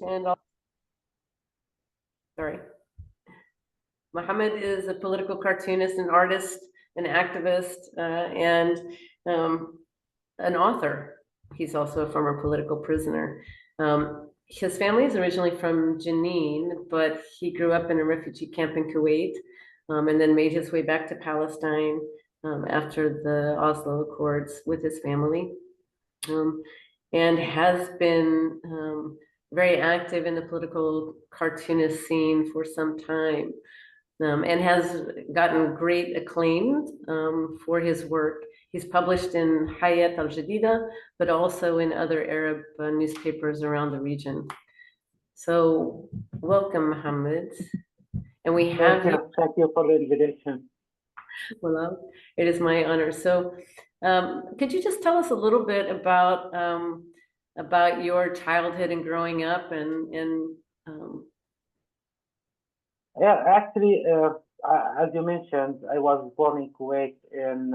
and sorry. Mohammad is a political cartoonist, an artist, an activist, and an author. He's also a former political prisoner. His family is originally from Jenin, but he grew up in a refugee camp in Kuwait, and then made his way back to Palestine after the Oslo Accords with his family, and has been very active in the political cartoonist scene for some time, and has gotten great acclaim for his work. He's published in Hayat al-Jadida, but also in other Arab newspapers around the region. So welcome, Mohammad. And we have Thank you for the invitation. Well, it is my honor. So could you just tell us a little bit about your childhood and growing up and Yeah, actually, as you mentioned, I was born in Kuwait in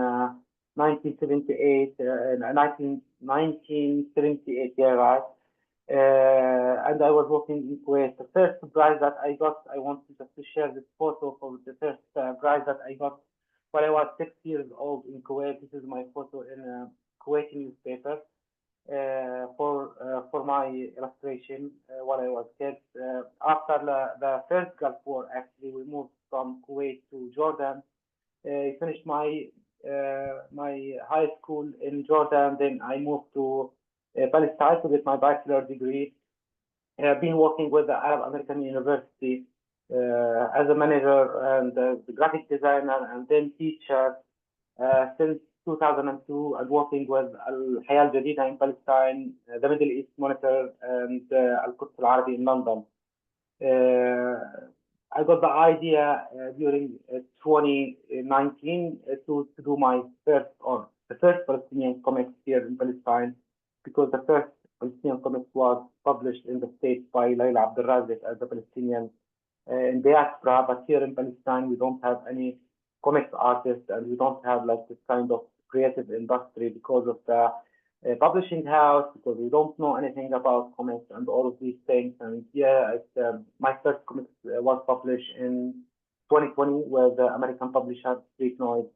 1978, 1978, yeah, right. And I was working in Kuwait. The first prize that I got, I wanted just to share this photo for the first prize that I got when I was 6 years old in Kuwait. This is my photo in a Kuwaiti newspaper. For my illustration when I was kid. After the first Gulf War, actually, we moved from Kuwait to Jordan. I finished my high school in Jordan. Then I moved to Palestine to get my bachelor degree. I've been working with the Arab American University as a manager and the graphic designer and then teacher since 2002. I'm working with Al-Hayat al-Jadida in Palestine, the Middle East Monitor, and Al-Quds al-Arabi in London. I got the idea during 2019 to do my first, or the first Palestinian comics here in Palestine, because the first Palestinian comics was published in the States by Layla Abdelrazik as a Palestinian in diaspora, but here in Palestine we don't have any comics artists and we don't have like this kind of creative industry because of the publishing house, because we don't know anything about comics and all of these things. And yeah, my first comics was published in 2020 with the American publisher Street Noise.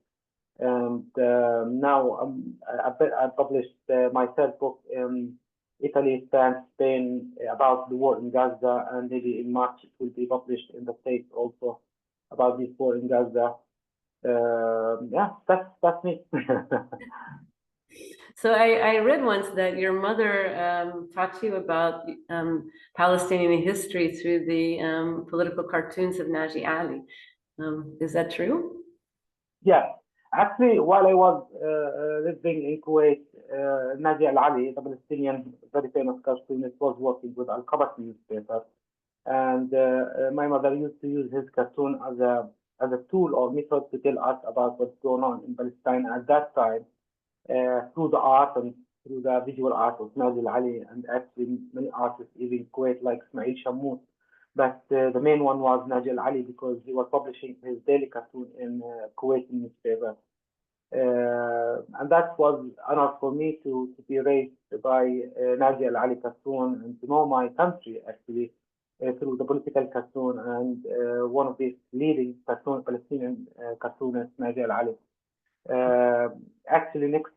And now I published my third book in Italy, France, Spain about the war in Gaza, and maybe in March it will be published in the States also about this war in Gaza. Yeah, that's me. So I read once that your mother taught you about Palestinian history through the political cartoons of Naji Ali. Is that true? Yeah, actually, while I was living in Kuwait, Naji Ali, the Palestinian very famous cartoonist, was working with Al-Qabat newspaper, and my mother used to use his cartoon as a tool or method to tell us about what's going on in Palestine at that time, through the art and through the visual art of Naji Ali, and actually many artists, even Kuwait, like Ismail Shammout. But the main one was Naji Ali because he was publishing his daily cartoon in Kuwaiti newspaper. And that was an honor for me to be raised by Naji Ali cartoon and to know my country actually through the political cartoon and one of the leading Palestinian cartoonists, Naji Ali. Actually, next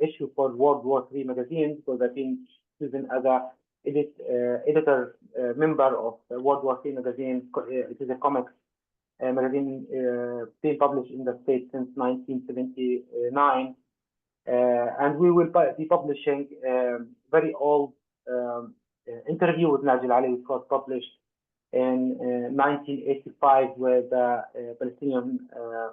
issue for World War III magazine, because I've been chosen as a editor member of World War III magazine. It is a comics magazine being published in the States since 1979, and we will be publishing very old interview with Naji Ali, which was published in 1985 with Palestinian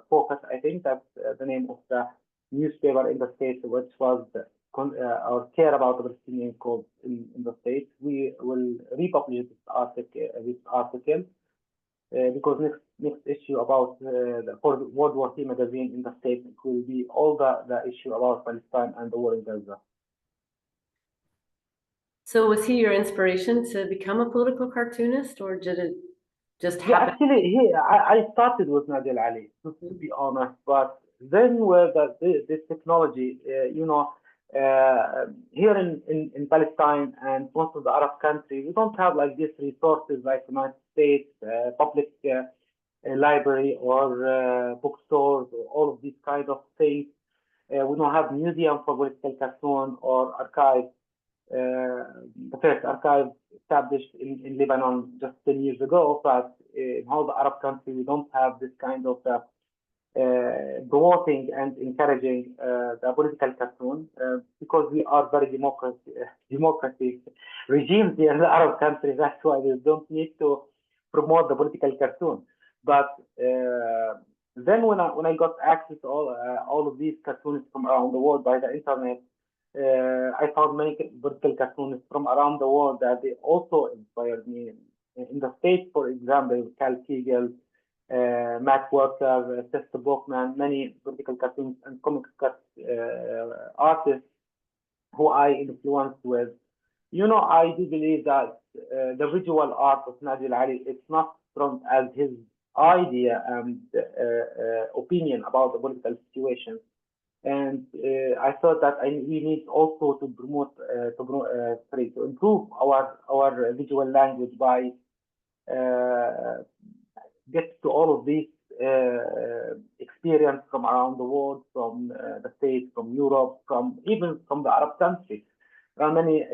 Focus. I think that's the name of the newspaper in the States, which was or care about the Palestinian cause in the States. We will republish this article because next issue about for World War III magazine in the States, it will be all the issue about Palestine and the war in Gaza. So was he your inspiration to become a political cartoonist, or did it just happen? Yeah, actually, I started with Naji Ali, to be honest, but then with this technology, Here in Palestine and most of the Arab countries, we don't have like these resources like United States, public library or bookstores or all of these kind of things. We don't have museum for political cartoon or archive. The first archive established in Lebanon just 10 years ago, but in all the Arab countries, we don't have this kind of promoting and encouraging the political cartoon because we are very democratic regimes here in the Arab countries. That's why we don't need to promote the political cartoon. But then when I got access to all of these cartoons from around the world by the internet, I found many political cartoonists from around the world that they also inspired me. In the States, for example, Cal Siegel, Matt Walker, Chester Bachman, many political cartoons and comic artists who I influenced with. You know, I do believe that the visual art of Nabil Ali, it's not from as his idea and opinion about the political situation. And I thought that we need also to promote, to improve our visual language by get to all of these experience from around the world, from the States, from Europe, even from the Arab countries. There are many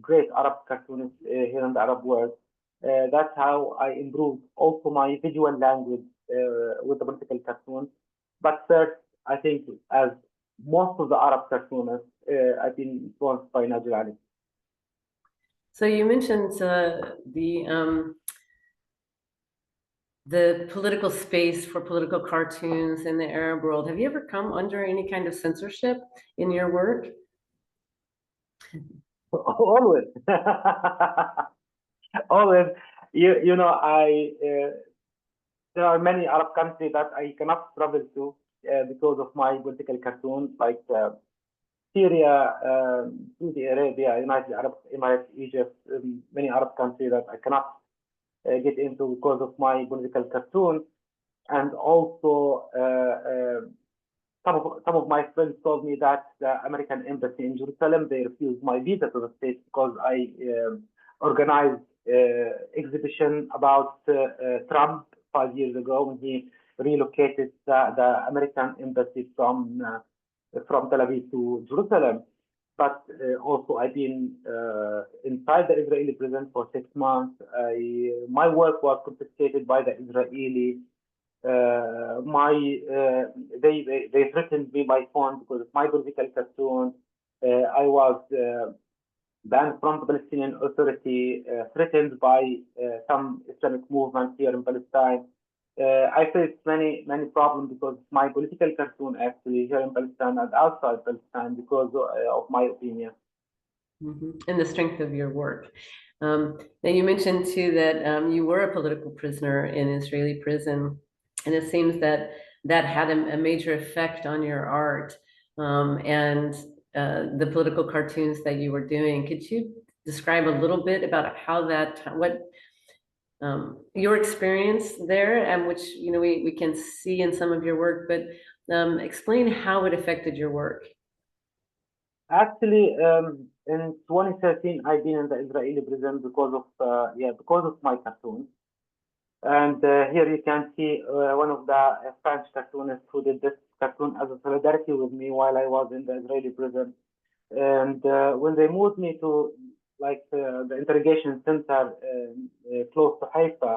great Arab cartoonists here in the Arab world. That's how I improved also my visual language with the political cartoons. But first, I think as most of the Arab cartoonists, I've been influenced by Nabil Ali. So you mentioned the political space for political cartoons in the Arab world. Have you ever come under any kind of censorship in your work? Always. Always. You know, there are many Arab countries that I cannot travel to because of my political cartoons, like Syria, Saudi Arabia, United Arab Emirates, Egypt, many Arab countries that I cannot get into because of my political cartoon. And also, some of my friends told me that the American embassy in Jerusalem, they refused my visa to the States because I organized exhibition about Trump 5 years ago when he relocated the American embassy from Tel Aviv to Jerusalem. But also I've been inside the Israeli prison for 6 months. My work was confiscated by the Israeli. They threatened me by phone because of my political cartoon. I was banned from the Palestinian Authority, threatened by some Islamic movement here in Palestine. I faced many problems because of my political cartoon actually here in Palestine and outside Palestine because of my opinion. And the strength of your work. Now you mentioned too that you were a political prisoner in Israeli prison, and it seems that that had a major effect on your art and the political cartoons that you were doing. Could you describe a little bit about how your experience there, and which we can see in some of your work, but explain how it affected your work. Actually, in 2013, I've been in the Israeli prison because of my cartoons. And here you can see one of the French cartoonists who did this cartoon as a solidarity with me while I was in the Israeli prison. And when they moved me to the interrogation center close to Haifa,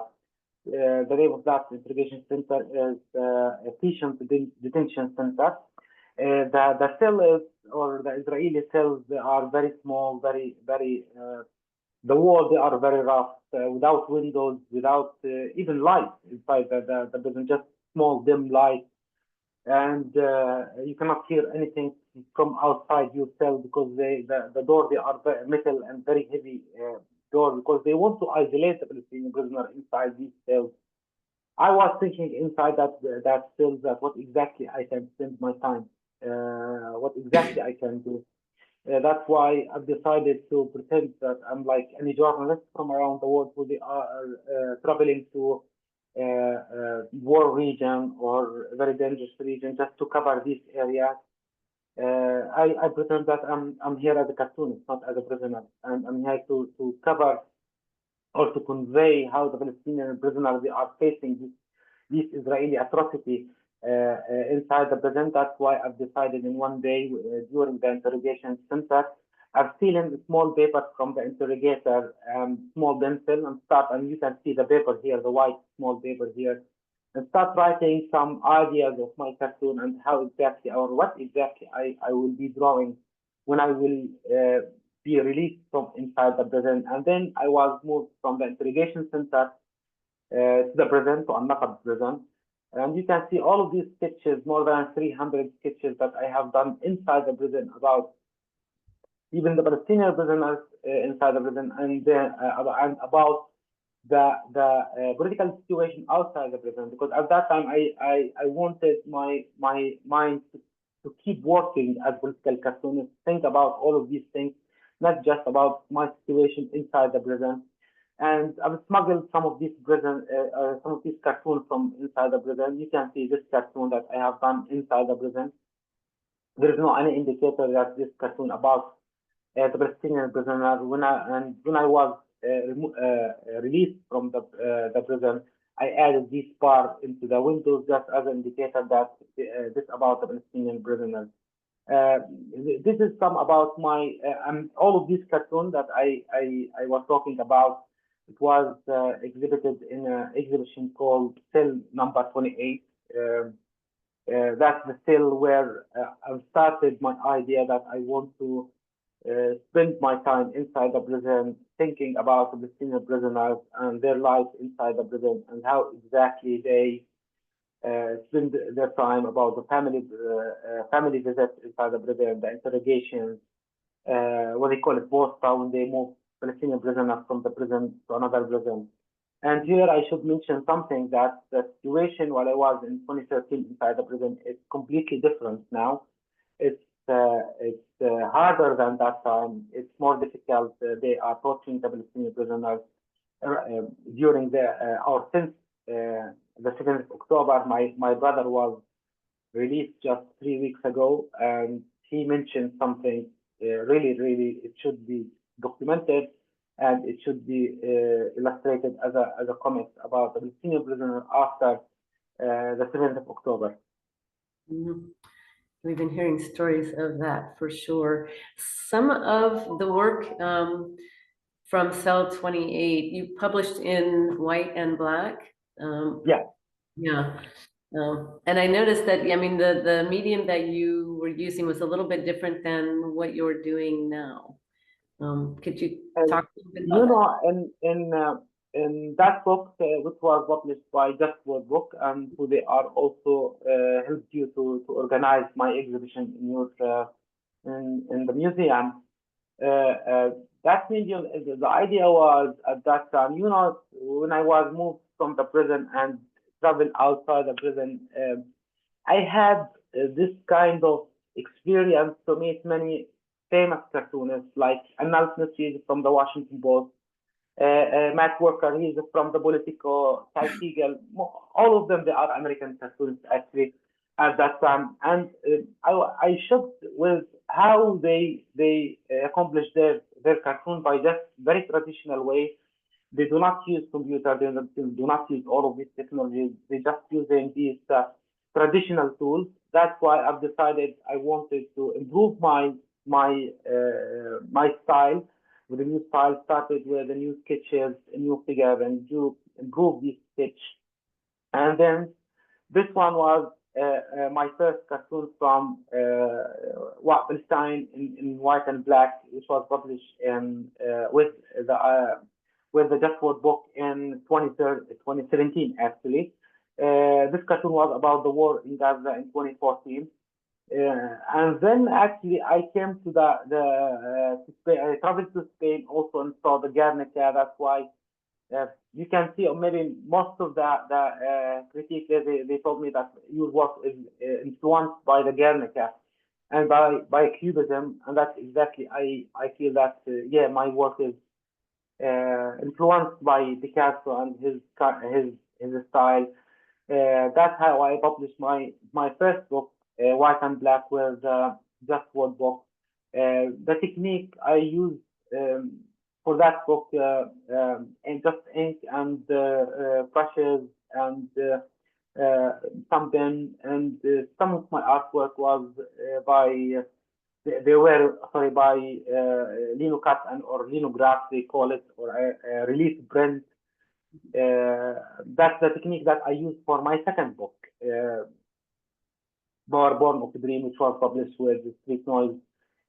the name of that interrogation center is a detention center. The cells or the Israeli cells, they are very small, very the walls, they are very rough, without windows, without even light inside the prison, just small dim light. And you cannot hear anything from outside your cell because the door, they are very metal and very heavy door because they want to isolate the Palestinian prisoner inside these cells. I was thinking inside that cell that what exactly I can spend my time, what exactly I can do. That's why I've decided to pretend that I'm like any journalist from around the world who they are traveling to war region or very dangerous region just to cover these areas. I pretend that I'm here as a cartoonist, not as a prisoner, and I'm here to cover or to convey how the Palestinian prisoners they are facing this Israeli atrocity inside the prison. That's why I've decided in one day during the interrogation center, I've stolen a small paper from the interrogator, small pencil, and you can see the paper here, the white small paper here, and start writing some ideas of my cartoon and how exactly or what exactly I will be drawing when I will be released from inside the prison. And then I was moved from the interrogation center to the prison, to Al-Naqab prison. And you can see all of these sketches, more than 300 sketches that I have done inside the prison about even the Palestinian prisoners inside the prison and about the political situation outside the prison. Because at that time I wanted my mind to keep working as political cartoonist, think about all of these things, not just about my situation inside the prison. And I've smuggled some of these some of these cartoons from inside the prison. You can see this cartoon that I have done inside the prison. There is no any indicator that this cartoon about the Palestinian prisoner. When I was released from the prison, I added this bar into the windows just as an indicator that this about the Palestinian prisoners. This is some about my all of these cartoons that I was talking about. It was exhibited in an exhibition called Cell Number 28. That's the cell where I started my idea that I want to spend my time inside the prison thinking about the Palestinian prisoners and their lives inside the prison and how exactly they spend their time about the family visits inside the prison, the interrogations, what they call it, posta, when they move Palestinian prisoners from the prison to another prison. And here I should mention something that the situation while I was in 2013 inside the prison is completely different now. It's harder than that time. It's more difficult. They are torturing the Palestinian prisoners during the or since the 7th of October. My brother was released just 3 weeks ago, and he mentioned something really it should be documented and it should be illustrated as a comic about the Palestinian prisoner after the 7th of October. Mhm. We've been hearing stories of that for sure. Some of the work from Cell 28, you published in white and black. Yeah. Yeah. And I noticed that, I mean, the medium that you were using was a little bit different than what you're doing now. Could you talk a little bit You about know, in that book, which was published by Just Word Book, and who they are also helped you to organize my exhibition in your in the museum. That medium, the idea was at that time, you know, when I was moved from the prison and traveled outside the prison, I had this kind of experience to meet many famous cartoonists like Anal Smith from the Washington Post, Matt Walker, he's from the Politico, Ty Siegel, all of them, they are American cartoonists actually at that time. And I shocked with how they accomplish their cartoon by just very traditional way. They do not use computer, they do not use all of these technologies. They just using these traditional tools. That's why I've decided I wanted to improve my style. With the new style, started with the new sketches, a new figure, and to improve this sketch. And then this one was my first cartoon from Palestine in white and black, which was published in with the Just Word book in 2017 actually. This cartoon was about the war in Gaza in 2014. And then actually I came to to Spain. I traveled to Spain also and saw the Guernica. That's why you can see, or maybe most of the critics they told me that your work is influenced by the Guernica and by Cubism, and that's exactly I feel that yeah, my work is influenced by Picasso and his style. That's how I published my first book, White and Black, with just word book. The technique I used for that book, and just ink and brushes and some pen, and some of my artwork was they were sorry by linocut and or linograph they call it, or a relief print. That's the technique that I used for my second book, Born of the Dream, which was published with Street Noise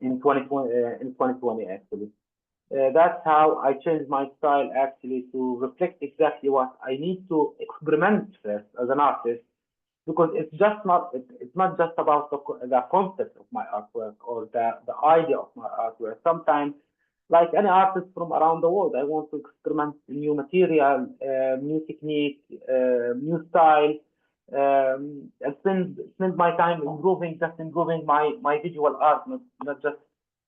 in 2020 actually. That's how I changed my style actually to reflect exactly what I need to experiment first as an artist, because it's not just about the concept of my artwork or the idea of my artwork. Sometimes, like any artist from around the world, I want to experiment new material, new technique, new style, and spend my time improving my visual art, not just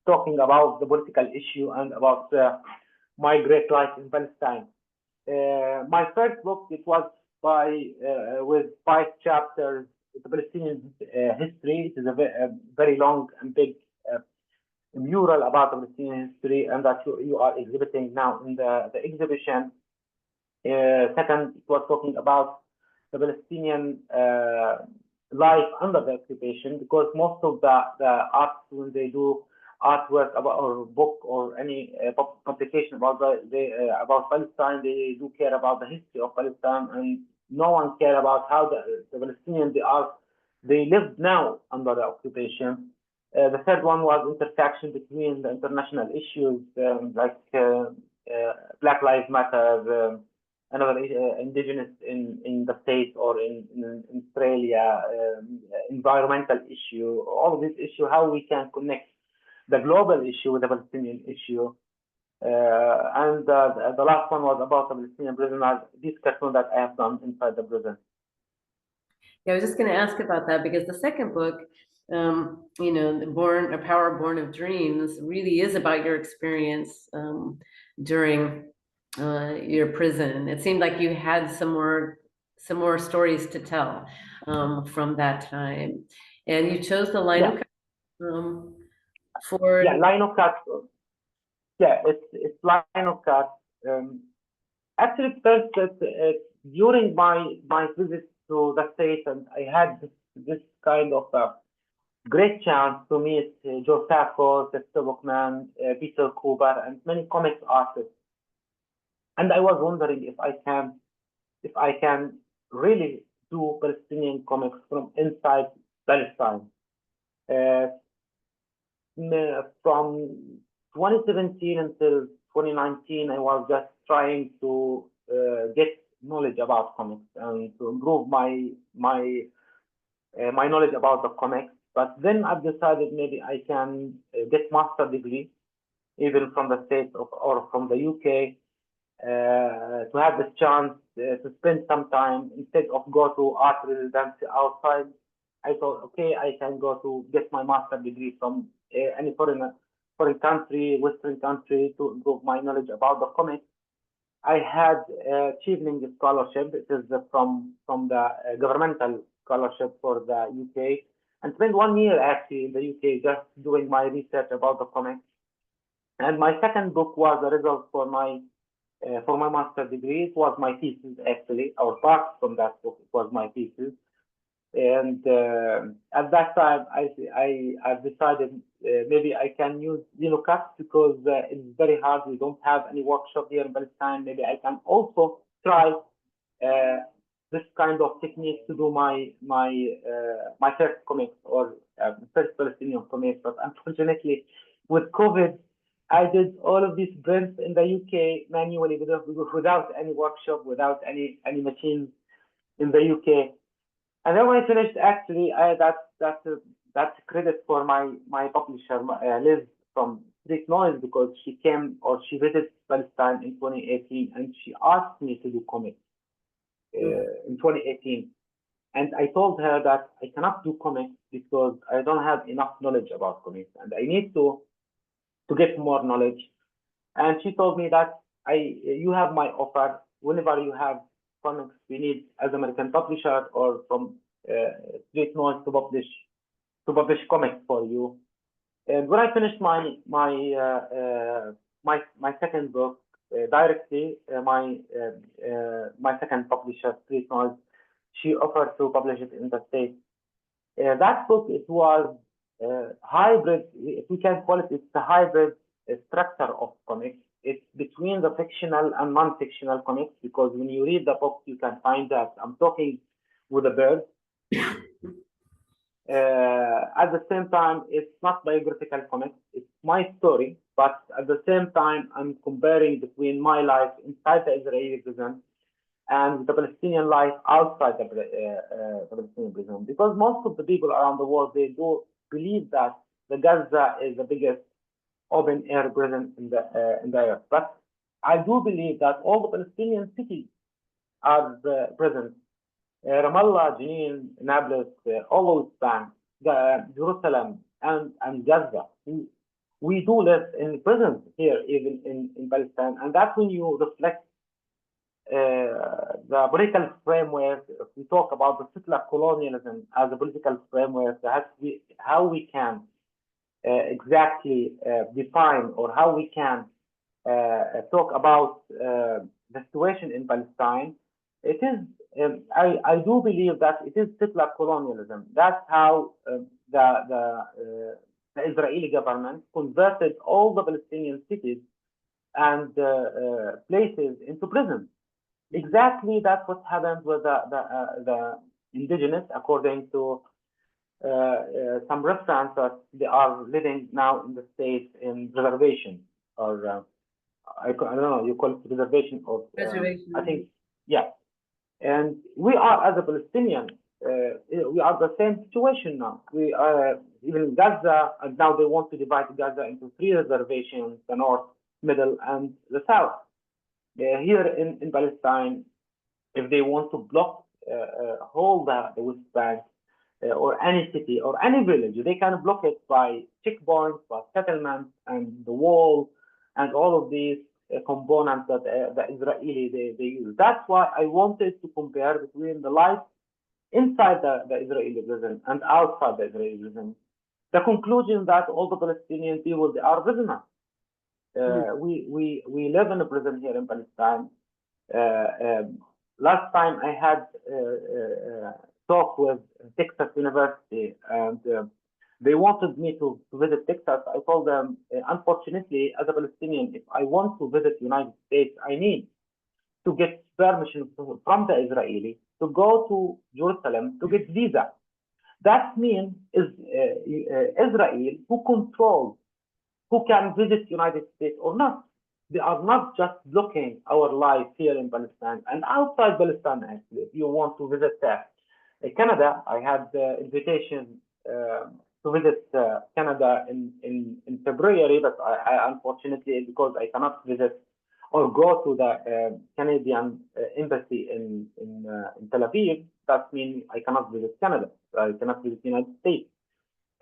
talking about the political issue and about my great life in Palestine. My first book, it was with 5 chapters, the Palestinian history. It is a very long and big mural about the Palestinian history, and that you are exhibiting now in the exhibition. Second, it was talking about the Palestinian life under the occupation, because most of the artists, when they do artwork about or book or any publication about about Palestine, they do care about the history of Palestine, and no one care about how the Palestinians they live now under the occupation. The third one was intersection between the international issues, like Black Lives Matter, another indigenous in the States or in Australia, environmental issue, all of this issue, how we can connect the global issue with the Palestinian issue. And the last one was about the Palestinian prisoners, this cartoon that I have done inside the prison. Yeah, I was just going to ask about that, because the second book, A Power Born of Dreams, really is about your experience during your prison. It seemed like you had some more stories to tell from that time, and you chose the lino for lino cut. Yeah, it's lino cut. Actually, first, during my visit to the States, and I had this kind of great chance to meet Joe Sacco, Seth Bookman, Peter Cooper, and many comics artists. And I was wondering if I can really do Palestinian comics from inside Palestine. From 2017 until 2019, I was just trying to get knowledge about comics and to improve my knowledge about the comics. But then I decided maybe I can get master degree, even from the States or from the UK, to have this chance to spend some time instead of go to art residency outside. I thought, okay, I can go to get my master degree from any foreign country, Western country, to improve my knowledge about the comics. I had achieving scholarship. It is from the governmental scholarship for the UK, and spent 1 year actually in the UK just doing my research about the comics. And my second book was a result for my master degree. It was my thesis actually, or part from that book. It was my thesis. And at that time, I decided maybe I can use cut, because it's very hard. We don't have any workshop here in Palestine. Maybe I can also try this kind of technique to do my first comics, or first Palestinian comics. But unfortunately, with COVID, I did all of these prints in the UK manually without any workshop, without any machines in the UK. And then when I finished, actually, that's credit for my publisher, Liz from Street Noise, because she visited Palestine in 2018, and she asked me to do comics in 2018. And I told her that I cannot do comics because I don't have enough knowledge about comics, and I need to get more knowledge. And she told me that you have my offer. Whenever you have comics we need as American publisher or from Street Noise to publish comics for you. And when I finished my second book, directly, my second publisher, Street Noise, she offered to publish it in the States. That book, it was hybrid, if we can call it, it's a hybrid structure of comics. It's between the fictional and non-fictional comics, because when you read the book, you can find that I'm talking with a bird. At the same time, it's not biographical comics, it's my story, but at the same time, I'm comparing between my life inside the Israeli prison and the Palestinian life outside the Palestinian prison. Because most of the people around the world, they do believe that the Gaza is the biggest open air prison in the earth. But I do believe that all the Palestinian cities are prisons. Ramallah, Jenin, Nablus, all those banks, Jerusalem, and Gaza. We do live in prisons here, even in Palestine, and that's when you reflect the political framework. If we talk about the settler colonialism as a political framework, how we can exactly define, or how we can talk about the situation in Palestine. It is, I do believe that it is settler colonialism. That's how the Israeli government converted all the Palestinian cities and places into prisons. Exactly, that's what happened with the indigenous, according to some reference that they are living now in the States in reservation, or I don't know, you call it reservation, or Reservation. I think, yeah. And we are, as a Palestinian, we are the same situation now. We are even in Gaza, and now they want to divide Gaza into 3 reservations: the north, middle, and the south. Here in Palestine, if they want to block hold the West Bank, or any city or any village, they can block it by checkpoints, by settlements, and the wall, and all of these components that the Israeli they use. That's why I wanted to compare between the life inside the Israeli prison and outside the Israeli prison. The conclusion that all the Palestinian people, they are prisoners. We live in a prison here in Palestine. Last time I had talk with Texas University, and they wanted me to visit Texas. I told them, unfortunately, as a Palestinian, if I want to visit the United States, I need to get permission from the Israeli to go to Jerusalem to get visa. That means Israel who controls who can visit United States or not. They are not just blocking our life here in Palestine and outside Palestine. Actually, if you want to visit Canada, I had the invitation to visit Canada in February, but I unfortunately, because I cannot visit or go to the Canadian embassy in Tel Aviv, that means I cannot visit Canada. I cannot visit the United States.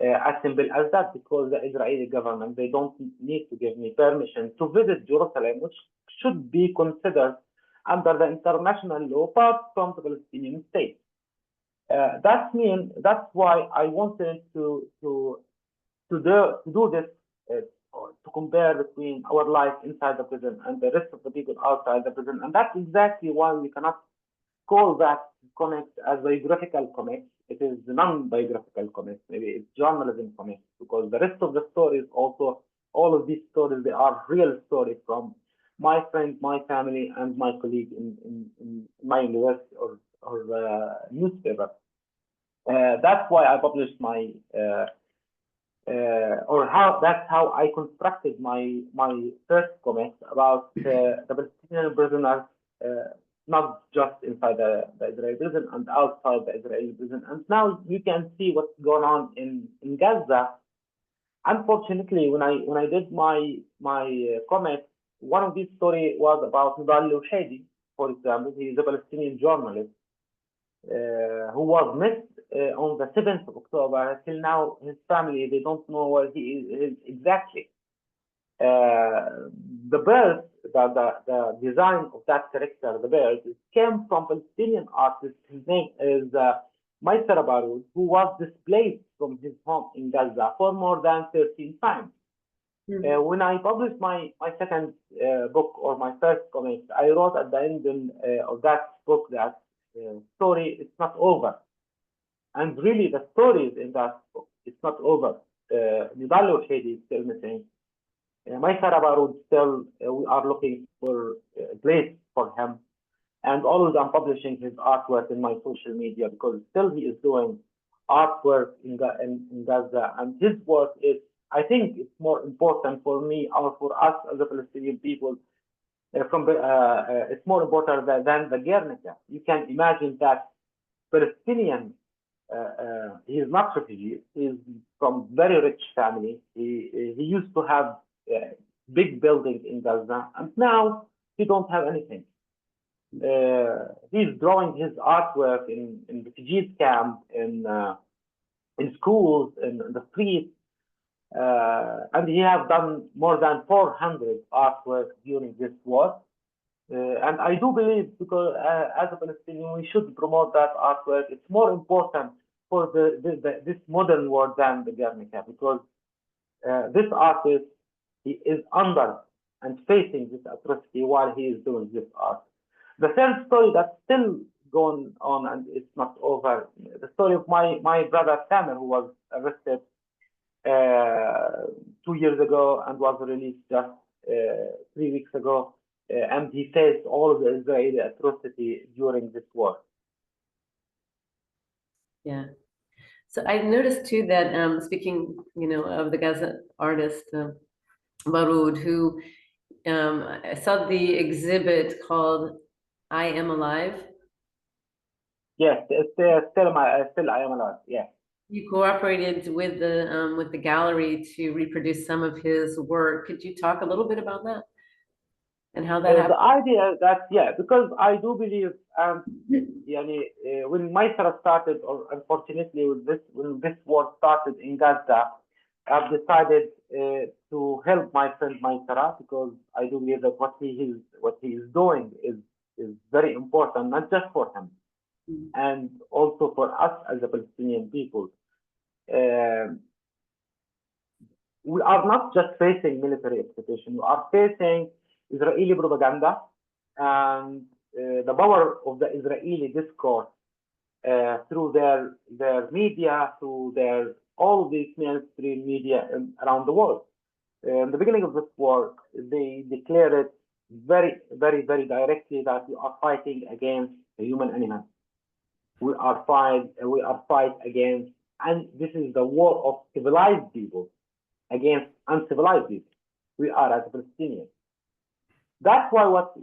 As simple as that, because the Israeli government, they don't need to give me permission to visit Jerusalem, which should be considered under the international law, apart from the Palestinian state. That's why I wanted to do this, to compare between our life inside the prison and the rest of the people outside the prison. And that's exactly why we cannot call that comics as biographical comics. It is non-biographical comics. Maybe it's journalism comics, because the rest of the stories, also all of these stories, they are real stories from my friends, my family, and my colleague in my university or newspaper. That's why I published my that's how I constructed my first comics about the Palestinian prisoners, not just inside the Israeli prison and outside the Israeli prison. And now you can see what's going on in Gaza. Unfortunately, when I did my comics, one of these stories was about Nidal Loushadi, for example. He is a Palestinian journalist who was missed on the 7th of October. Till now, his family, they don't know where he is exactly. The bird, the design of that character, the bird, came from Palestinian artist. His name is Maysar Baroud, who was displaced from his home in Gaza for more than 13 times. When I published my second book, or my first comic, I wrote at the end of that book that story is not over. And really, the stories in that book, it's not over. Nidal Shady is still missing. Maysara Baroud still, we are looking for a place for him. And always I'm publishing his artwork in my social media, because still he is doing artwork in Gaza. And his work is, I think it's more important for me, or for us as a Palestinian people, it's more important than the Guernica. You can imagine that Palestinian, he is not refugee, he is from very rich family. He used to have big buildings in Gaza, and now he don't have anything. He's drawing his artwork in refugees camp, in schools, in the streets, and he has done more than 400 artwork during this war. And I do believe, because as a Palestinian, we should promote that artwork. It's more important for this modern war than the Guernica, because this artist, he is under and facing this atrocity while he is doing this art. The third story that's still going on, and it's not over, the story of my brother Samer, who was arrested 2 years ago and was released just 3 weeks ago, and he faced all of the Israeli atrocity during this war. Yeah. So I noticed too that speaking, of the Gaza artist Baroud, who I saw the exhibit called "I Am Alive." Yes, still I am alive. Yeah. You cooperated with the gallery to reproduce some of his work. Could you talk a little bit about that and how that happened? The idea that, because I do believe, when Maysara started, or unfortunately when this war started in Gaza, I've decided to help my friend Maysara, because I do believe that what he is doing is very important, not just for him, and also for us as the Palestinian people. We are not just facing military occupation, we are facing Israeli propaganda and the power of the Israeli discourse through their media, through all these mainstream media around the world. In the beginning of this war, they declared it very, very, very directly that we are fighting against the human animal. We are fight against, and this is the war of civilized people against uncivilized people. We are as Palestinians. That's why what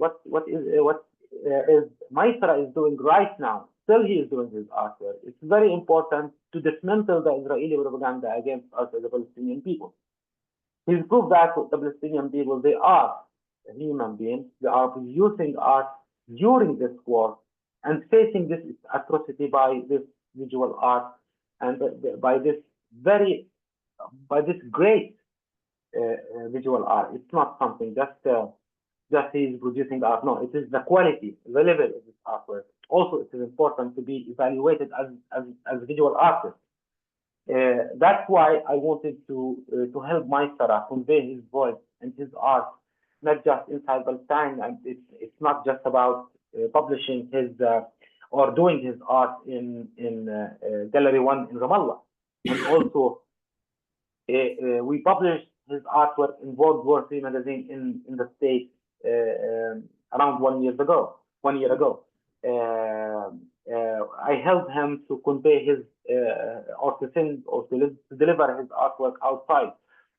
Maysara is doing right now. Still, he is doing his artwork. It's very important to dismantle the Israeli propaganda against us as the Palestinian people. He's proved that the Palestinian people, they are human beings. They are producing art during this war and facing this atrocity by this visual art and by this great visual art. It's not something just he's producing art. No, it is the quality, the level of this artwork. Also, it is important to be evaluated as visual artists. That's why I wanted to help Maysara convey his voice and his art, not just inside Palestine. And it's not just about publishing his or doing his art in Gallery 1 in Ramallah. And also, we published his artwork in World War III magazine in the States around 1 year ago. I helped him to convey his or to send or to deliver his artwork outside.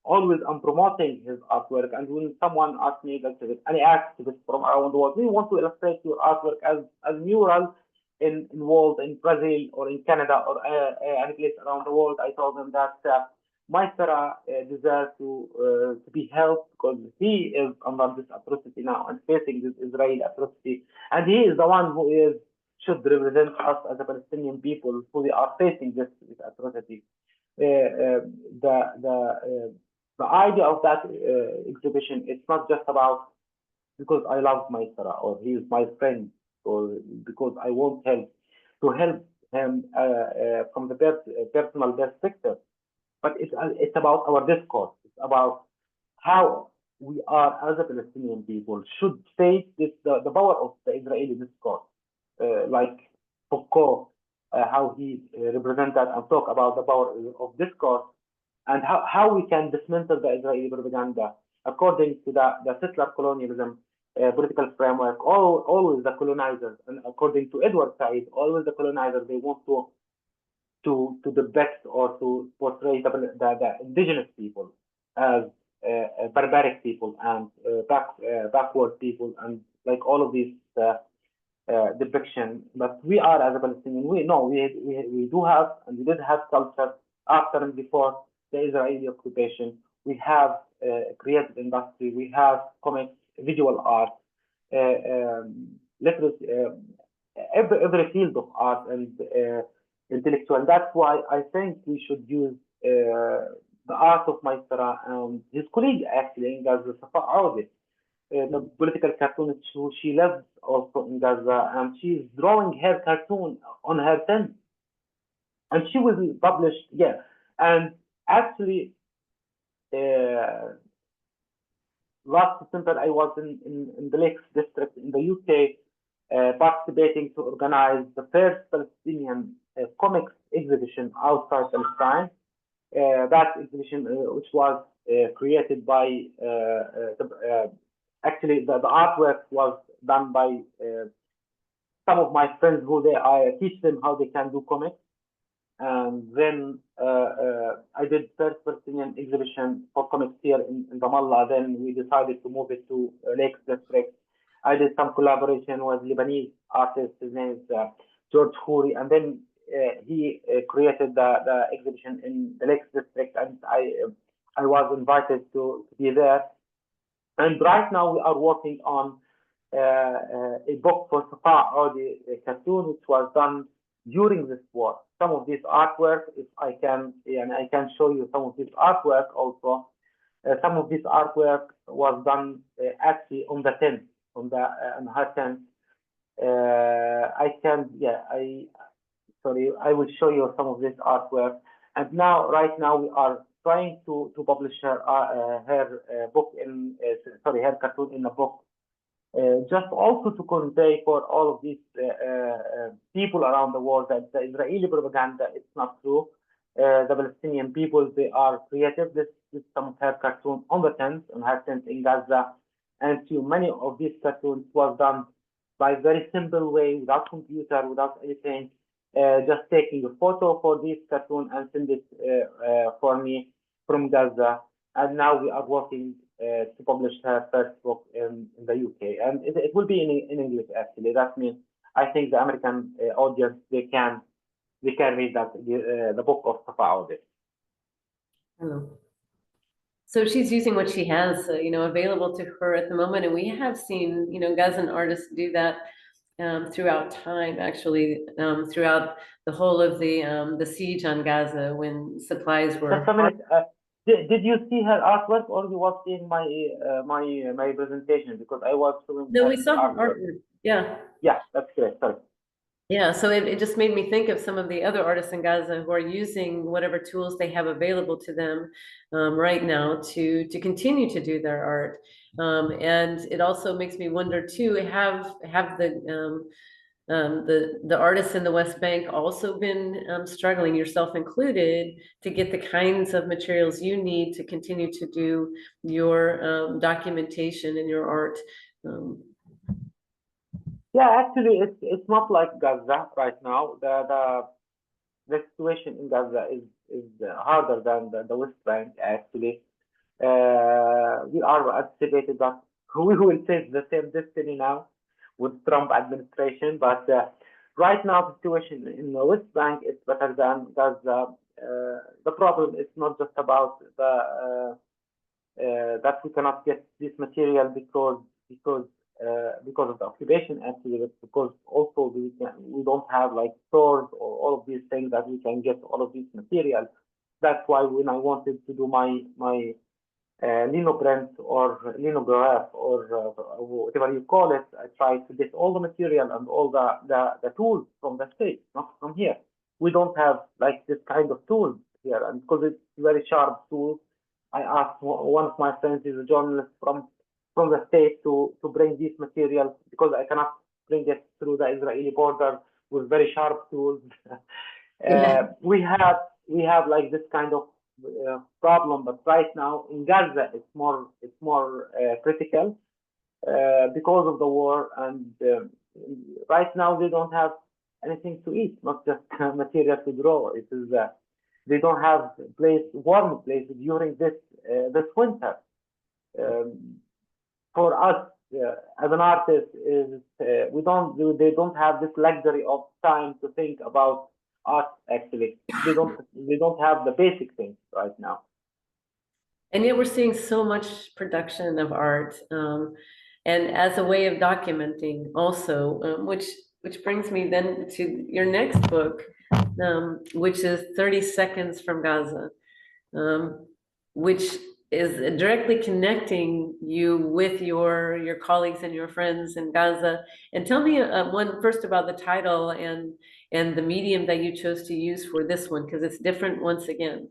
Always I'm promoting his artwork, and when someone asks me, any activist from around the world, we want to illustrate your artwork as mural in walls in Brazil or in Canada or any place around the world, I told them that Maysara deserves to be helped, because he is under this atrocity now and facing this Israeli atrocity, and he is the one who should represent us as a Palestinian people who are facing this atrocity. The idea of that exhibition, it's not just about because I love Maysara or he is my friend, or because I want help from the personal perspective, but it's about our discourse. It's about how we are as a Palestinian people should face the power of the Israeli discourse, like Foucault, how he represented and talk about the power of discourse, and how we can dismantle the Israeli propaganda according to the settler colonialism political framework. Always the colonizers, and according to Edward Said, always the colonizers, they want to depict or to portray the indigenous people as barbaric people and backward people, and like all of these depiction. But we are, as a Palestinian, we do have, and we did have culture after and before the Israeli occupation. We have creative industry, we have comics, visual art, literacy, every field of art and intellectual. That's why I think we should use the art of Maestara and his colleague, actually, in Gaza, Safa Audi, the political cartoonist who she lives also in Gaza, and she's drawing her cartoon on her tent, and she will be published. Yeah, and actually, last December I was in the Lakes district in the UK, participating to organize the first Palestinian comics exhibition outside Palestine. That exhibition, which was created by actually the artwork was done by some of my friends who I teach them how they can do comics. And then I did first Palestinian exhibition for comics here in Ramallah. Then we decided to move it to Lakes District. I did some collaboration with Lebanese artist. His name is George Khoury. And then he created the exhibition in the Lakes District, and I was invited to be there. And right now we are working on a book for Safa Audi, a cartoon which was done during this war. Some of this artwork, if I can, and I can show you some of this artwork also. Some of this artwork was done actually on the tent, on her tent. I will show you some of this artwork. And now, right now, we are trying to publish her book in, her cartoon in a book. Just also to convey for all of these people around the world that the Israeli propaganda is not true. The Palestinian people, they are creative. This is some of her cartoons on the tent, on her tent in Gaza. And to many of these cartoons was done by a very simple way, without computer, without anything. Just taking a photo for this cartoon and send it for me from Gaza. And now we are working to publish her first book in the UK, and it will be in English actually. That means I think the American audience, they can read that the book of Safa Audi. Oh. So she's using what she has, available to her at the moment, and we have seen, Gazan artists do that throughout time, actually, throughout the whole of the siege on Gaza, when supplies were. Just a minute. Did you see her artwork, or you were seeing my my presentation? Because I was showing. No, we saw her artwork. Yeah. Yeah, that's great. Sorry. Yeah, so it just made me think of some of the other artists in Gaza who are using whatever tools they have available to them right now to continue to do their art. And it also makes me wonder too, have the artists in the West Bank also been struggling, yourself included, to get the kinds of materials you need to continue to do your documentation and your art? Yeah, actually, it's not like Gaza right now. The situation in Gaza is harder than the West Bank. Actually, we are anticipated that we will face the same destiny now with Trump administration. But right now, the situation in the West Bank is better than Gaza. The problem is not just about that we cannot get this material because of the occupation, actually, but because also we don't have like stores or all of these things that we can get all of these materials. That's why when I wanted to do my linoprint or linograph or whatever you call it. I try to get all the material and all the tools from the States, not from here. We don't have like this kind of tools here, and because it's very sharp tools, I asked one of my friends, is a journalist from the States, to bring these materials, because I cannot bring it through the Israeli border with very sharp tools. Yeah. We have like this kind of problem, but right now in Gaza it's more critical because of the war, and right now they don't have anything to eat, not just material to grow. It is they don't have warm places during this winter. Um, for us as an artist, is they don't have this luxury of time to think about art. Actually, they don't have the basic things right now. And yet we're seeing so much production of art, and as a way of documenting also, which brings me then to your next book, which is 30 Seconds from Gaza, which is directly connecting you with your colleagues and your friends in Gaza. And tell me first about the title and the medium that you chose to use for this one, because it's different once again.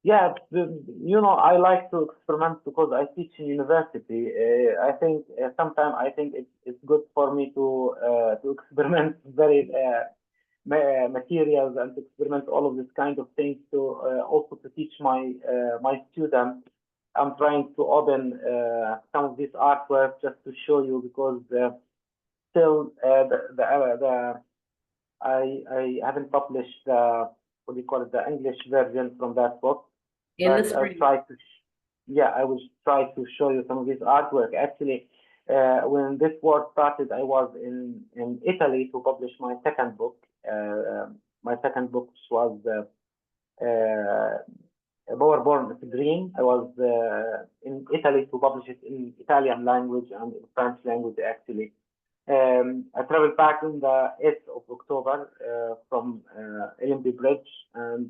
Yeah, I like to experiment because I teach in university. I think sometimes I think it's good for me to experiment very materials and to experiment all of this kind of things, to also to teach my students. I'm trying to open some of these artworks just to show you, because still I haven't published the, what do you call it, the English version from that book. In the But I'll spring. try to, I will try to show you some of this artwork. Actually, when this war started, I was in Italy to publish my second book. My second book was Born of a Dream. I was in Italy to publish it in Italian language and in French language, actually. I traveled back on the 8th of October from Olympic Bridge, and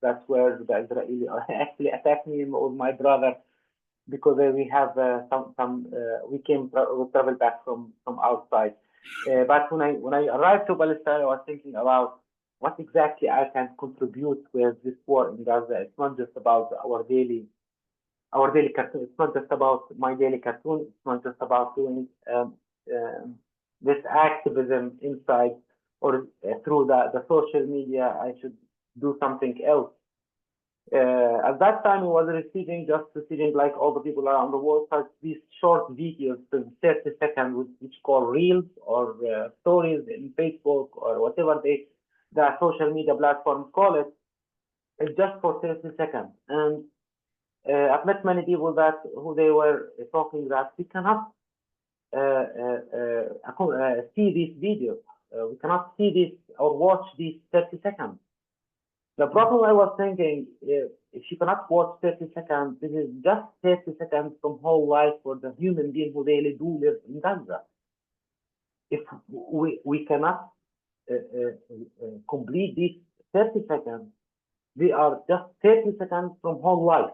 that's where the Israeli actually attacked me with my brother, because we have we traveled back from outside. But when I arrived to Palestine, I was thinking about what exactly I can contribute with this war in Gaza. It's not just about our daily cartoon. It's not just about my daily cartoon. It's not just about doing this activism inside or through the social media. I should do something else. At that time, I was receiving like all the people around the world, these short videos, 30 seconds, which call reels or stories in Facebook or whatever the social media platforms call it. It's just for 30 seconds. And I've met many people who they were talking that we cannot see these videos. We cannot see this or watch these 30 seconds. The problem I was thinking, if you cannot watch 30 seconds, this is just 30 seconds from whole life for the human being who really do live in Gaza. If we cannot complete these 30 seconds, they are just 30 seconds from whole life.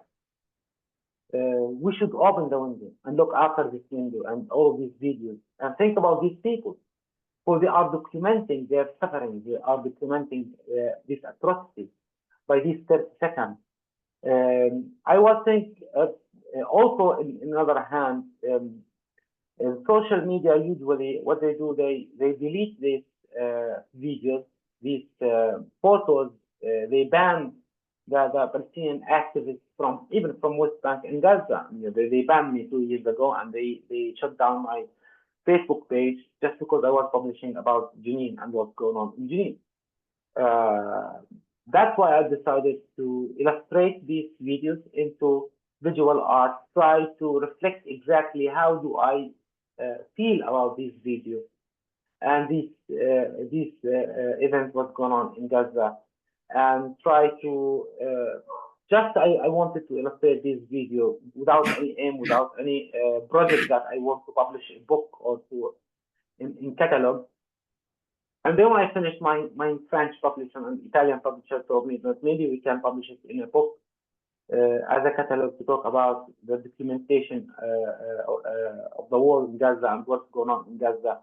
We should open the window and look after this window and all of these videos and think about these people, for they are documenting their suffering. They are documenting these atrocities by these 30 seconds. I was thinking also, in another hand, in social media, usually what they do, they delete these videos, these photos, they ban the Palestinian activists even from West Bank and Gaza. They banned me 2 years ago, and they shut down my Facebook page just because I was publishing about Jenin and what's going on in Jenin. That's why I decided to illustrate these videos into visual art, try to reflect exactly how do I feel about these videos and these events, what's going on in Gaza, and try to I wanted to illustrate this video without any aim, without any project that I want to publish a book or to in catalog. And then when I finished, my French publisher and Italian publisher told me that maybe we can publish it in a book. as a catalog to talk about the documentation of the war in Gaza and what's going on in Gaza.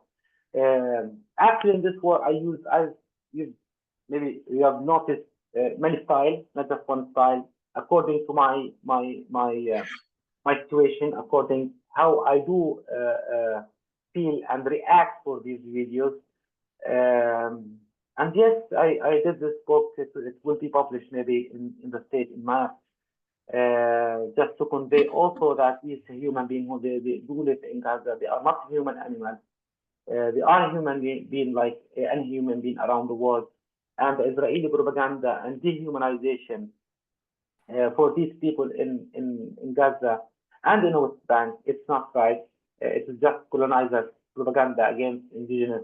Actually, in this war, I use, as you maybe you have noticed, many styles, not just one style, according to my situation, according how I do feel and react for these videos. And yes, I did this book. It will be published maybe in the state in March, just to convey also that these human beings who they do live in Gaza, they are not human animals. They are human being like any human being around the world. And the Israeli propaganda and dehumanization for these people in Gaza and in West Bank, it's not right. It is just colonizer propaganda against indigenous,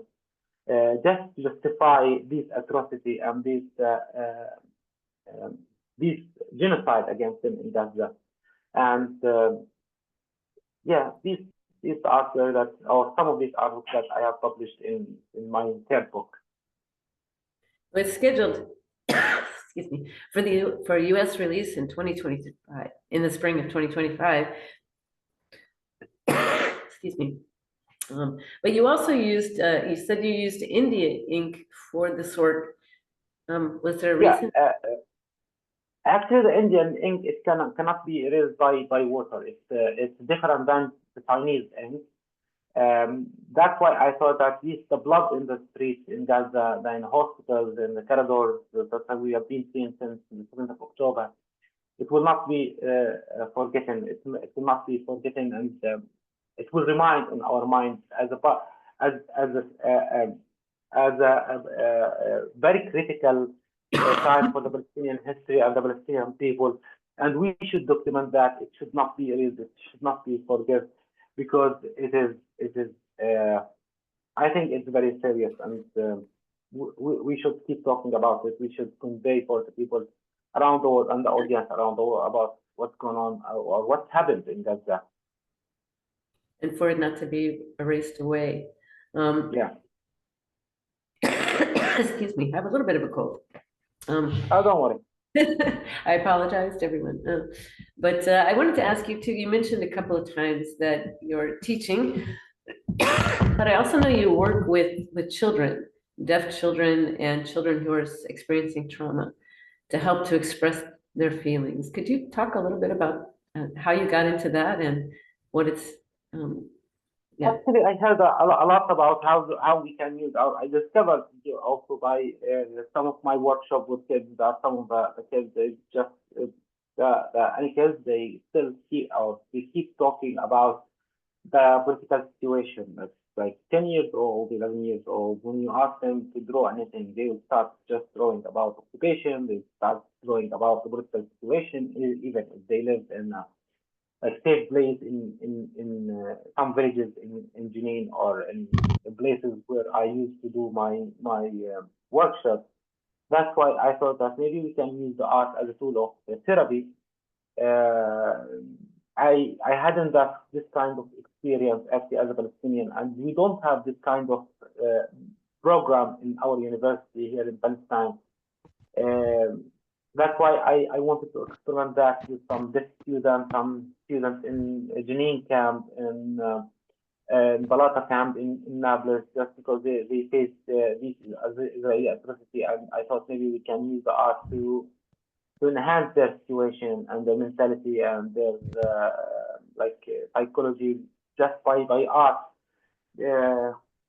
just to justify this atrocity and this genocide against them in Gaza. And yeah, these artworks that, or some of these artworks that I have published in my third book. It's scheduled, excuse me, for U.S. release in 2025, in the spring of 2025. Excuse me. But you also used, you said you used India ink for this work. Was there a reason? Actually, the Indian ink, it cannot be erased by water. It's different than the Chinese ink. That's why I thought that the blood in the streets in Gaza, in hospitals, in the corridors that we have been seeing since the 7th of October, it will not be forgotten. It will not be forgotten, and it will remain in our minds as a very critical time for the Palestinian history and the Palestinian people. And we should document that. It should not be erased. It should not be forgotten, because it is. I think it's very serious, and we should keep talking about it. We should convey for the people around the world and the audience around the world about what's going on or what happened in Gaza. And for it not to be erased away. Yeah. Excuse me, I have a little bit of a cold. Oh, don't worry. I apologize to everyone. But I wanted to ask you too, you mentioned a couple of times that you're teaching, but I also know you work with children, deaf children and children who are experiencing trauma, to help to express their feelings. Could you talk a little bit about how you got into that and what it's, yeah. Actually, I heard a lot about how we can use our. I discovered also by some of my workshop with kids that some of the kids, they just any kids, they still keep talking about the political situation. It's like 10 years old, 11 years old. When you ask them to draw anything, they will start just drawing about occupation. They start drawing about the political situation, even if they live in a safe place in some villages in Jenin or in places where I used to do my workshops. That's why I thought that maybe we can use the art as a tool of therapy. I hadn't got this kind of experience actually as a Palestinian, and we don't have this kind of program in our university here in Palestine. That's why I wanted to experiment that with some deaf students, some students in Jenin camp, in Balata camp in Nablus, just because they face this Israeli atrocity, and I thought maybe we can use the art to enhance their situation and their mentality and their psychology just by art.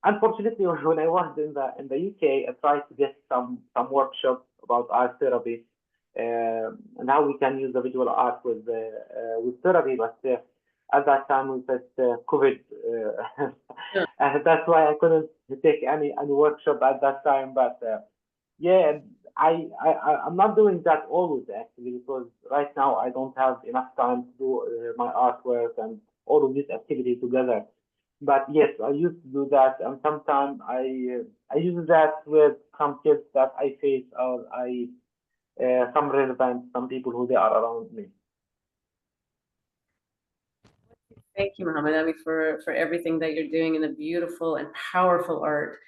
Unfortunately, when I was in the UK, I tried to get some workshops about art therapy and how we can use the visual art with therapy, but at that time we faced COVID, and that's why I couldn't take any workshop at that time. But yeah, I'm not doing that always actually, because right now I don't have enough time to do my artwork and all of this activity together. But yes, I used to do that, and sometimes I use that with some kids that I face, or some relevant, some people who they are around me. Thank you, Mohammad, for everything that you're doing and the beautiful and powerful art.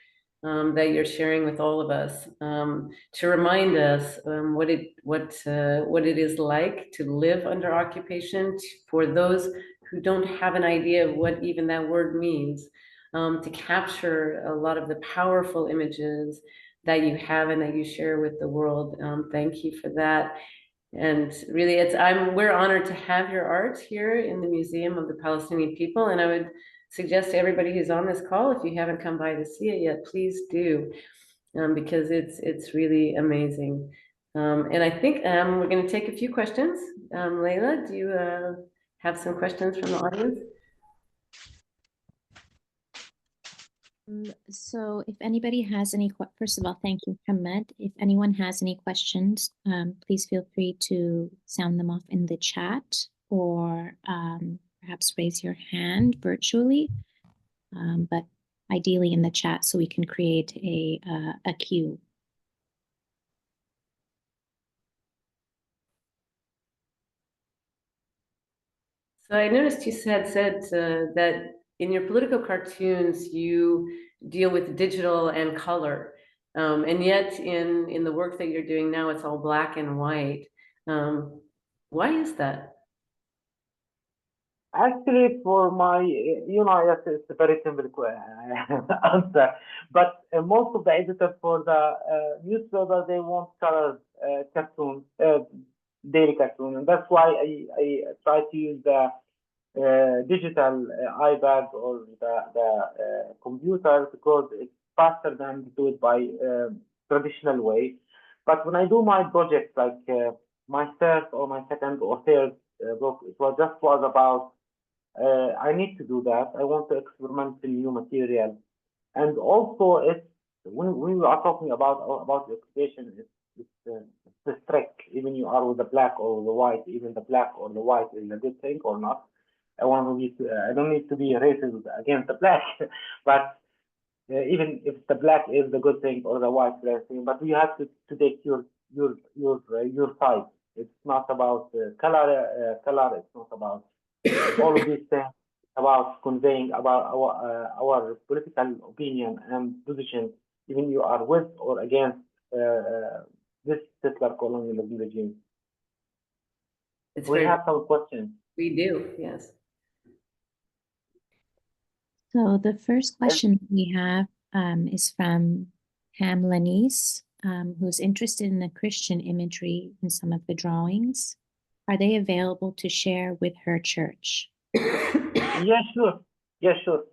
that you're sharing with all of us, to remind us what it is like to live under occupation, for those who don't have an idea of what even that word means, to capture a lot of the powerful images that you have and that you share with the world. Thank you for that. And really, we're honored to have your art here in the Museum of the Palestinian People. And I would suggest to everybody who's on this call, if you haven't come by to see it yet, please do, because it's really amazing. And I think we're going to take a few questions. Layla, do you have some questions from the audience? So if anybody has any, first of all, thank you, Mohammad. If anyone has any questions, please feel free to sound them off in the chat, or perhaps raise your hand virtually, but ideally in the chat so we can create a queue. So I noticed you said that in your political cartoons, you deal with digital and color. And yet in the work that you're doing now, it's all black and white. Why is that? Actually, for my, yes, it's a very simple answer. But most of the editors for the newspaper, they want colored cartoon, daily cartoon, and that's why I try to use the digital iPad or the computer, because it's faster than to do it by traditional way. But when I do my project, like my first or my second or third book, it was about I need to do that. I want to experiment in new material, and also it's when we are talking about the occupation, it's the strict. Even you are with the black or the white, even the black or the white is a good thing or not. I don't need to be racist against the black, but even if the black is the good thing or the white is the thing, but you have to take your side. It's not about color. It's not about all of these things. About conveying about our political opinion and position, even you are with or against this settler colonialism regime. We have some questions. We do, yes. So the first question we have is from Pam Lanice, who's interested in the Christian imagery in some of the drawings. Are they available to share with her church? Yeah, sure. Yeah, sure.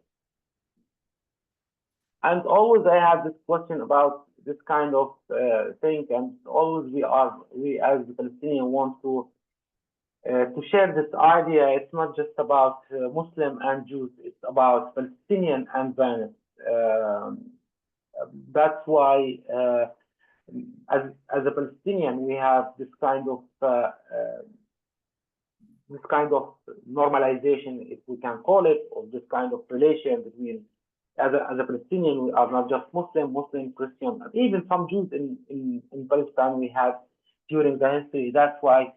And always I have this question about this kind of thing, and always we as the Palestinian want to share this idea. It's not just about Muslim and Jews. It's about Palestinian and Zionist. That's why, as a Palestinian, we have this kind of normalization, if we can call it, or this kind of relation between. As a Palestinian, we are not just Muslim, Christian, and even some Jews in Palestine we have during the history. That's why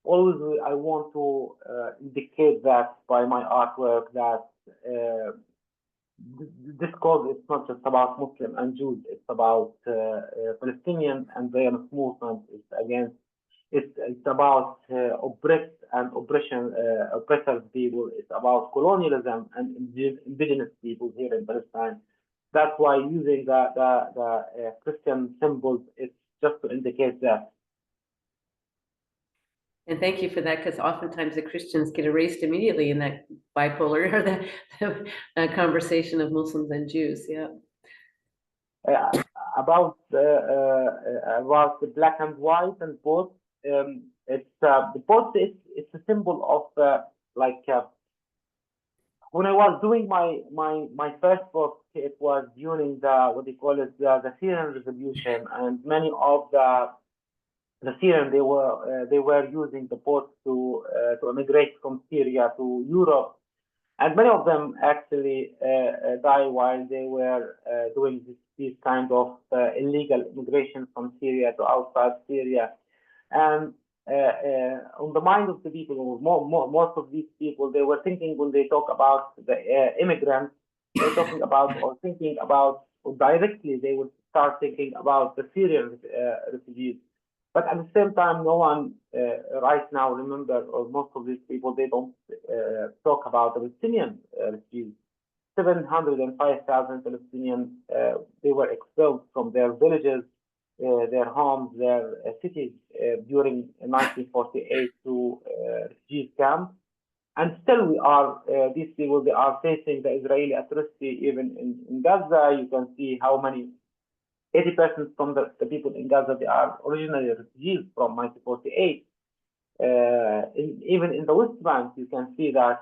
always I want to indicate that by my artwork that this cause is not just about Muslim and Jews. It's about Palestinian and Zionist movement. It's about oppressed and oppressors people. It's about colonialism and indigenous people here in Palestine. That's why using the Christian symbols, it's just to indicate that. And thank you for that, because oftentimes the Christians get erased immediately in that bipolar or the conversation of Muslims and Jews. Yeah. About the black and white and both. It's the post. It's a symbol of when I was doing my first book, it was during the Syrian revolution, and many of the Syrian they were using the boat to immigrate from Syria to Europe, and many of them actually died while they were doing this kind of illegal immigration from Syria to outside Syria. And on the mind of the people, most of these people, they were thinking when they talk about the immigrants, they're talking about or thinking about or directly they would start thinking about the Syrian refugees. But at the same time, no one right now remember, or most of these people, they don't talk about the Palestinian refugees. 705,000 Palestinians, they were expelled from their villages, their homes, their cities during 1948 to refugee camps. And still we are, these people, they are facing the Israeli atrocity even in Gaza. You can see how many, 80% from the people in Gaza, they are originally refugees from 1948. Even in the West Bank, you can see that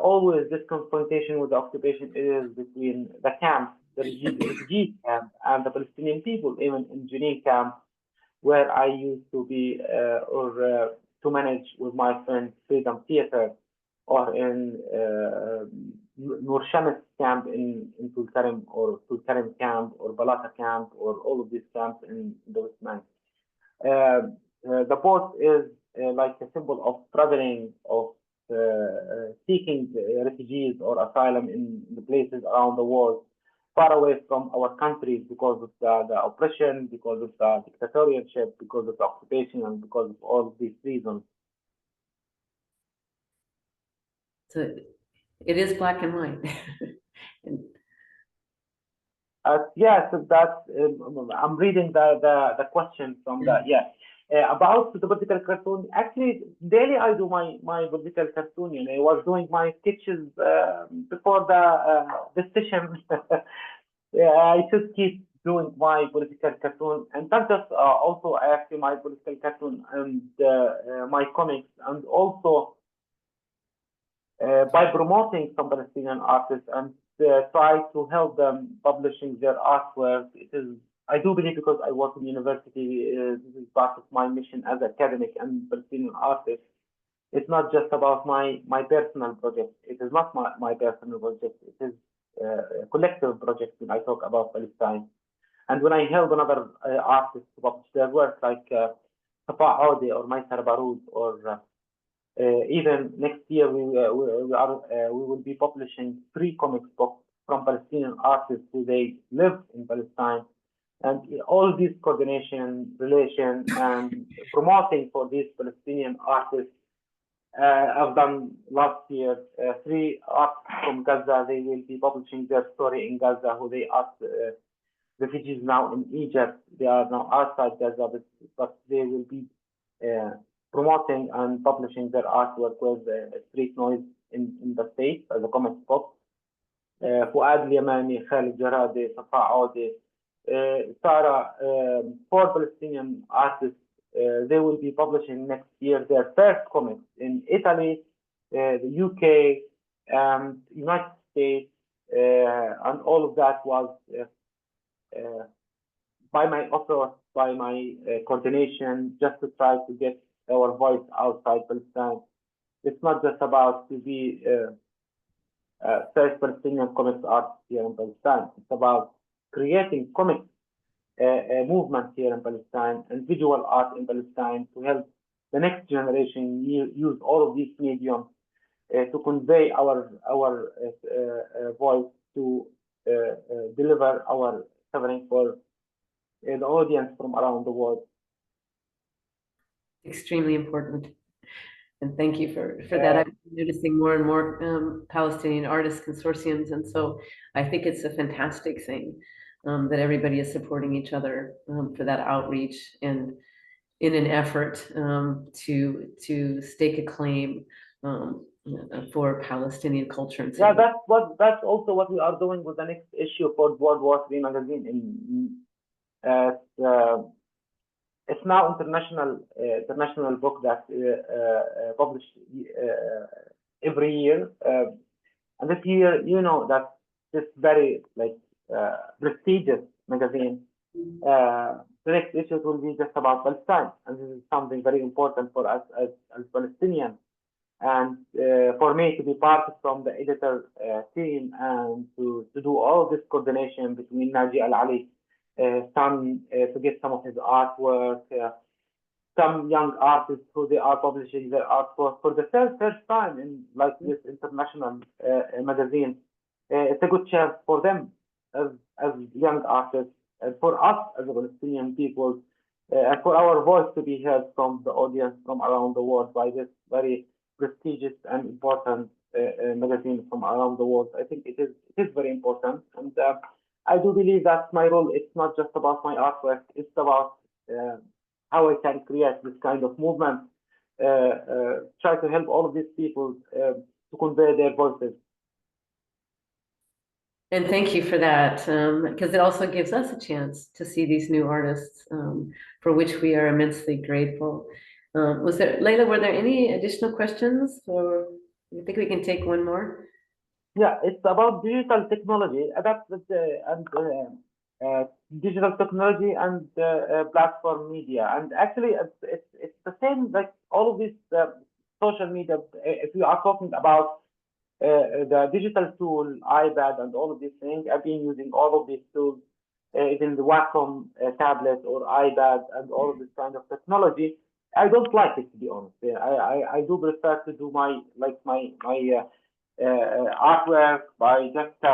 always this confrontation with the occupation is between the camps, the refugee camp, and the Palestinian people. Even in Jenin camp, where I used to be to manage with my friend Freedom Theater, or in Nur Shams camp in Tulkarem, or Tulkarem camp, or Balata camp, or all of these camps in the West Bank. The boat is like a symbol of traveling, of seeking refugees or asylum in the places around the world, far away from our countries because of the oppression, because of the dictatorship, because of the occupation, and because of all of these reasons. So it is black and white. And yes, that's. I'm reading the question from the about the political cartoon. Actually, daily I do my political cartoon. I was doing my sketches before this session. I should keep doing my political cartoon, and not just also actually my political cartoon and my comics, and also by promoting some Palestinian artists and try to help them publishing their artwork. It is, I do believe, because I work in university, this is part of my mission as academic and Palestinian artist. It's not just about my personal project. It is not my personal project. It is a collective project when I talk about Palestine. And when I help another artist to publish their work, like Safa Audi or Maysar Baroud, or even next year we will be publishing 3 comic books from Palestinian artists who they live in Palestine, and all this coordination, relation, and promoting for these Palestinian artists. I've done last year 3 artists from Gaza. They will be publishing their story in Gaza, who they are refugees now in Egypt. They are now outside Gaza, but they will be promoting and publishing their artwork with Street Noise in the States as a comic book. Fouad Yamani, Khalid Jaradi, Safa Audi, Sarah, 4 Palestinian artists. They will be publishing next year their first comics in Italy, the UK, and United States, and all of that was by my author, by my coordination, just to try to get our voice outside Palestine. It's not just about to be first Palestinian comics artist here in Palestine. It's about creating comics movement here in Palestine and visual art in Palestine to help the next generation use all of these mediums to convey our voice, to deliver our suffering for the audience from around the world. extremely important. And thank you for that. I'm noticing more and more Palestinian artist consortiums. And so I think it's a fantastic thing that everybody is supporting each other for that outreach, and in an effort to stake a claim for Palestinian culture. And yeah, that's also what we are doing with the next issue for World War III magazine. It's now international book that published every year, and this year, you know, that this very prestigious magazine. The next issue will be just about Palestine, and this is something very important for us as Palestinians, and for me to be part from the editor team and to do all this coordination between Naji Al Ali, to get some of his artwork, some young artists who they are publishing their artwork for the first time in this international magazine. It's a good chance for them as young artists, and for us as a Palestinian people, and for our voice to be heard from the audience from around the world by this very prestigious and important magazine from around the world. I think it is very important, and I do believe that my role. It's not just about my artwork. It's about how I can create this kind of movement, try to help all of these people to convey their voices. And thank you for that, because it also gives us a chance to see these new artists, for which we are immensely grateful. Layla, were there any additional questions, or you think we can take one more? Yeah, it's about digital technology, digital technology and platform media. And actually, it's the same like all of this social media. If you are talking about the digital tool, iPad, and all of these things, I've been using all of these tools, even the Wacom tablet or iPad, and all of this kind of technology. I don't like it, to be honest. I do prefer to do my artwork by just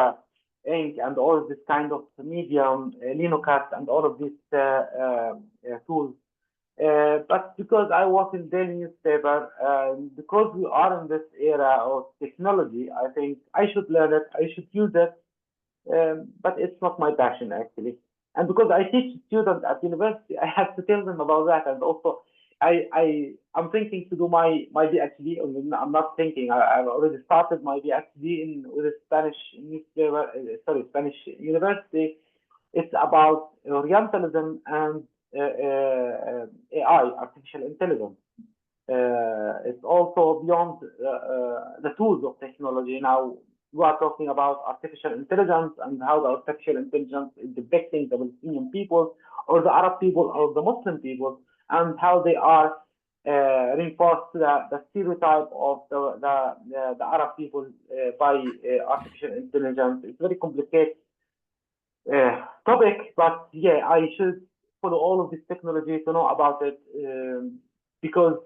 ink and all of this kind of medium, Linocast, and all of these tools. But because I work in daily newspaper, because we are in this era of technology, I think I should learn it, I should use it, but it's not my passion actually. And because I teach students at university, I have to tell them about that. And also, I'm thinking to do my PhD. I'm not thinking. I've already started my PhD with a Spanish newspaper, Spanish university. It's about Orientalism and AI, artificial intelligence. It's also beyond the tools of technology. Now we are talking about artificial intelligence and how the artificial intelligence is depicting the Palestinian people or the Arab people or the Muslim people, and how they are reinforced the stereotype of the Arab people by artificial intelligence. It's a very complicated topic, but yeah, I should follow all of this technology to know about it, because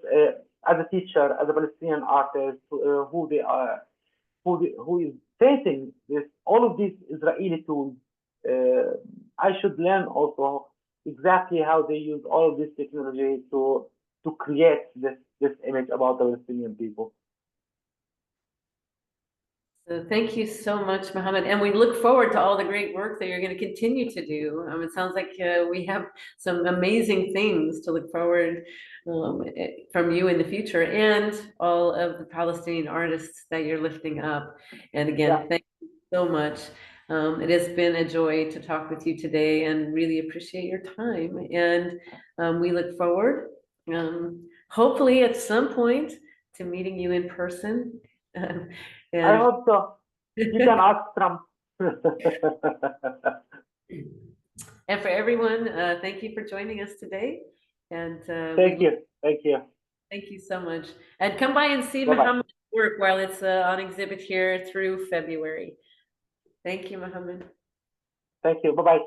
as a teacher, as a Palestinian artist, who is facing this, all of these Israeli tools, I should learn also exactly how they use all of this technology to create this image about the Palestinian people. So thank you so much, Mohammed, and we look forward to all the great work that you're going to continue to do. It sounds like we have some amazing things to look forward from you in the future, and all of the Palestinian artists that you're lifting up. And again, thank you so much. It has been a joy to talk with you today, and really appreciate your time. And we look forward, hopefully at some point, to meeting you in person. I hope so. You can ask Trump. And for everyone, thank you for joining us today. And thank you. Thank you so much. And come by and see Mohammed's work while it's on exhibit here through February. Thank you, Mohammed. Thank you. Bye-bye.